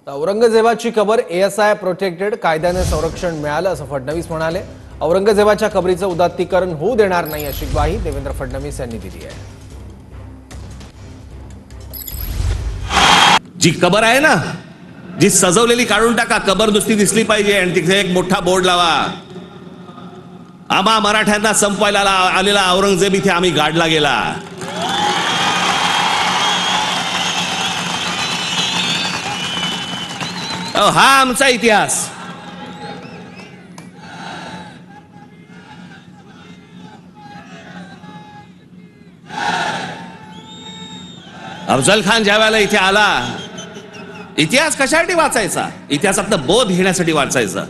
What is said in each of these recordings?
औरंगजेबाची कबर ASI protected, कायद्याने संरक्षण मिळालं असं फडणवीस म्हणाले। औरंगजेबाच्या कबरीचं उदात्तीकरण होऊ देणार नाही अशी ग्वाही देवेंद्र फडणवीस यांनी दिली आहे। जी कबर आहे ना, जी सजवलेली काढून टाका, कबर नुसती दिसली पाहिजे आणि तिथे एक मोठा बोर्ड लावा, आम्हा मराठ्यांना संपवायला आलेला औरंगजेब इथे आम्ही गाडला गेला। हा आमचा इतिहास। अफजल खान ज्या वेळेला इथे आला, इतिहास कशासाठी वाचायचा? इतिहासातनं बोध घेण्यासाठी वाचायचा।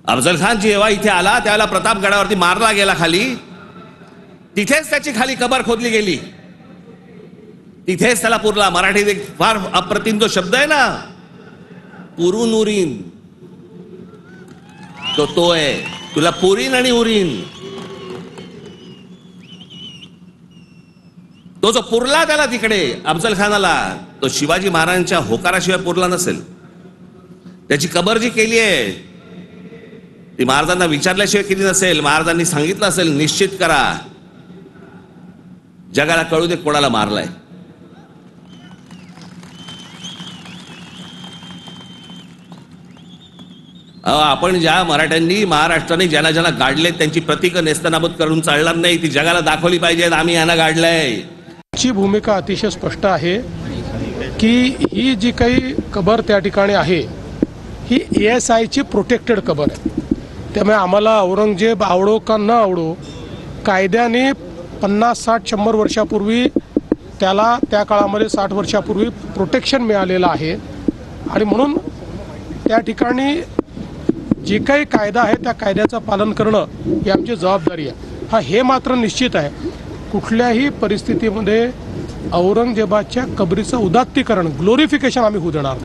अफजल खान जेव्हा इथे आला त्यावेळेला प्रतापगडावरती मारला गेला खाली, तिथेच त्याची खाली कबर खोदली गेली, तिथेच त्याला पुरला। मराठीत एक फार अप्रतिम जो शब्द आहे ना, पुरून उरीन, तो आहे, तुला पुरीन आणि उरीन। तो जो पुरला त्याला तिकडे अफजल खानाला, तो शिवाजी महाराजांच्या होकाराशिवाय पुरला नसेल। त्याची कबर जी केली आहे ती महाराजांना विचारल्याशिवाय केली नसेल। महाराजांनी सांगितलं असेल, निश्चित करा, जगाला कळू दे कोणाला मारलाय। आपण ज्या मराठ्यांनी महाराष्ट्राने ज्यांना ज्यांना गाडले त्यांची प्रतीकं नेस्तनाबूत करून चालणार नाही, ती जगाला दाखवली पाहिजेत, आम्ही यांना गाडलंय। ची भूमिका अतिशय स्पष्ट आहे की ही जी काही कबर त्या ठिकाणी आहे ही एएसआयची प्रोटेक्टेड कबर आहे। त्यामुळे आम्हाला औरंगजेब आवडो का न आवडो, कायद्याने 50, 60, 100 वर्षापूर्वी त्याला त्या काळामध्ये 60 वर्षापूर्वी प्रोटेक्शन मिळालेलं आहे आणि म्हणून त्या ठिकाणी जे काही कायदा आहे त्या कायद्याचं पालन करणं ही आमची जबाबदारी आहे। हा हे मात्र निश्चित आहे, कुठल्याही परिस्थितीमध्ये औरंगजेबाच्या कबरीचं उदात्तीकरण, ग्लोरिफिकेशन आम्ही होऊ देणार नाही।